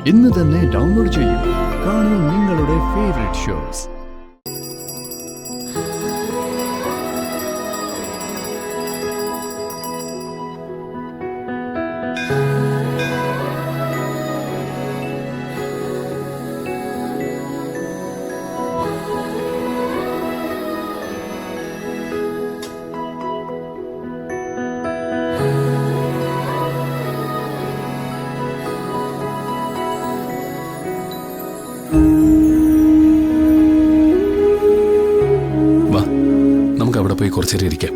ഇന്ന് തന്നെ ഡൗൺലോഡ് ചെയ്യൂ. കാണൂ നിങ്ങളുടെ ഫേവറേറ്റ് ഷോസ്. വാ, നമുക്ക് അവിടെ പോയി കുറച്ചേരം ഇരിക്കാം.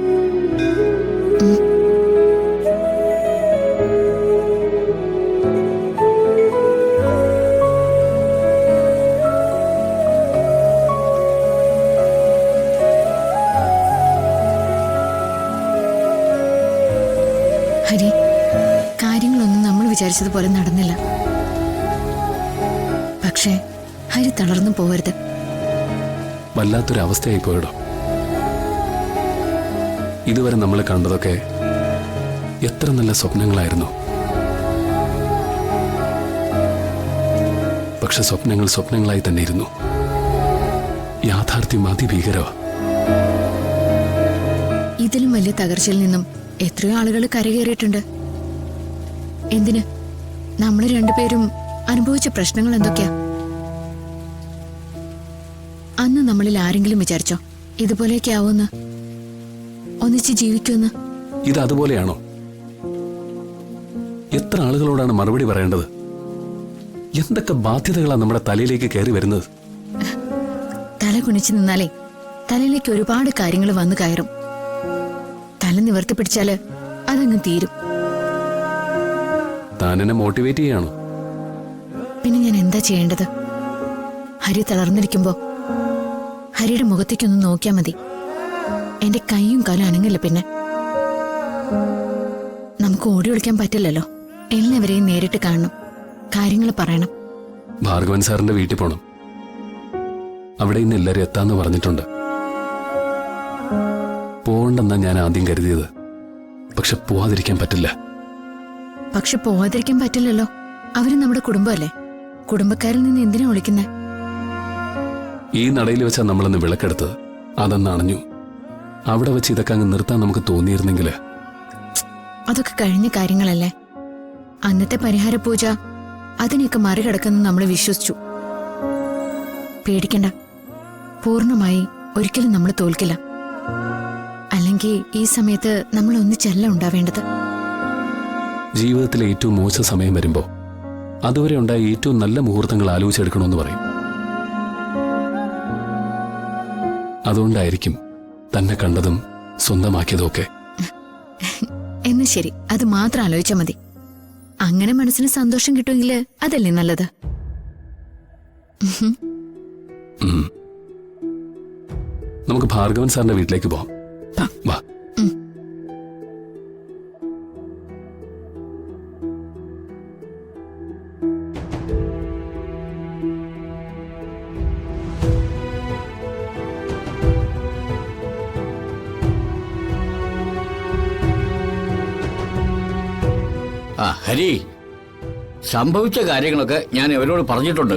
ഹരി, കാര്യങ്ങളൊന്നും നമ്മൾ വിചാരിച്ചതുപോലെ നടന്നില്ല. പക്ഷേ ഹരി തളർന്നു പോകരുത്. വല്ലാത്തൊരു അവസ്ഥയായി പോയടോ. ഇതുവരെ നമ്മൾ കണ്ടതൊക്കെ എത്ര നല്ല സ്വപ്നങ്ങളായിരുന്നു. പക്ഷെ സ്വപ്നങ്ങൾ സ്വപ്നങ്ങളായി തന്നെ ഇരുന്നു. യാഥാർത്ഥ്യം അതിഭീകരമാ. ഇതിലും വലിയ തകർച്ചയിൽ നിന്നും എത്രയോ ആളുകൾ കരകയറിയിട്ടുണ്ട്. എന്തിന്? നമ്മൾ രണ്ടുപേരും അനുഭവിച്ച പ്രശ്നങ്ങൾ എന്തൊക്കെയാ? അന്ന് നമ്മളിൽ ആരെങ്കിലും വിചാരിച്ചോ ഇതുപോലെയൊക്കെ ആവുമെന്ന്, ഒന്നിച്ച് ജീവിക്കുമെന്ന്? ഇത് അതുപോലെയാണോ? എത്ര ആളുകളോടാണ് മറുപടി പറയേണ്ടത്? എന്തൊക്കെ ബാധ്യതകളാണ് നമ്മുടെ തലയിലേക്ക് കയറി വരുന്നത്? തല കുനിച്ചു നിന്നാലേ തലയിലേക്ക് ഒരുപാട് കാര്യങ്ങൾ വന്നു കയറും. തല നിവർത്തി പിടിച്ചാല് അതങ്ങ് തീരും. താൻ എന്നെ മോട്ടിവേറ്റ് ചെയ്യാണോ? പിന്നെ ഞാൻ എന്താ ചെയ്യേണ്ടത്? ഹരി തളർന്നിരിക്കുമ്പോ ഹരിയുടെ മുഖത്തേക്കൊന്ന് നോക്കിയാ മതി. എന്റെ കൈയും കാലും അനങ്ങില്ല. പിന്നെ നമുക്ക് ഓടി ഒളിക്കാൻ പറ്റില്ലല്ലോ. എല്ലാവരെയും നേരിട്ട് കാണണം, കാര്യങ്ങൾ പറയണം. ഭാർഗവൻ സാറിന്റെ വീട്ടിൽ പോണം. അവിടെ ഇന്ന് എല്ലാവരും എത്താന്ന് പറഞ്ഞിട്ടുണ്ട്. പോകണ്ടെന്നാ ഞാൻ ആദ്യം കരുതിയത്. പക്ഷെ പോവാതിരിക്കാൻ പറ്റില്ല. പക്ഷെ പോവാതിരിക്കാൻ പറ്റില്ലല്ലോ. അവര് നമ്മുടെ കുടുംബമല്ലേ. കുടുംബക്കാരിൽ നിന്ന് എന്തിനാ വിളിക്കുന്നേ? ഈ നടയിൽ വെച്ചാ നമ്മളന്ന് വിളക്കെടുത്തത്. അതെന്ന് അണഞ്ഞു. അവിടെ വെച്ച് ഇതൊക്കെ അങ്ങ് നിർത്താൻ നമുക്ക് തോന്നിയിരുന്നെങ്കില്. അതൊക്കെ കഴിഞ്ഞ കാര്യങ്ങളല്ലേ. അന്നത്തെ പരിഹാര പൂജ അതിനെയൊക്കെ മറികടക്കുന്നു നമ്മൾ വിശ്വസിച്ചു. പേടിക്കണ്ട, പൂർണ്ണമായി ഒരിക്കലും നമ്മൾ തോൽക്കില്ല. അല്ലെങ്കിൽ ഈ സമയത്ത് നമ്മൾ ഒന്നിച്ചല്ല ഉണ്ടാവേണ്ടത്. ജീവിതത്തിലെ ഏറ്റവും മോശം സമയം വരുമ്പോ അതുവരെ ഉണ്ടായ ഏറ്റവും നല്ല മുഹൂർത്തങ്ങൾ ആലോചിച്ചെടുക്കണമെന്ന് പറയും. അതുകൊണ്ടായിരിക്കും തന്നെ കണ്ടതും സ്വന്തമാക്കിയതും ഒക്കെ. എന്ന് ശരി, അത് മാത്രം ആലോചിച്ചാൽ മതി. അങ്ങനെ മനസ്സിന് സന്തോഷം കിട്ടുമെങ്കിൽ അതല്ലേ നല്ലത്. നമുക്ക് ഭാർഗവൻ സാറിന്റെ വീട്ടിലേക്ക് പോവാം. വാ. ഹരി, സംഭവിച്ച കാര്യങ്ങളൊക്കെ ഞാൻ ഇവരോട് പറഞ്ഞിട്ടുണ്ട്.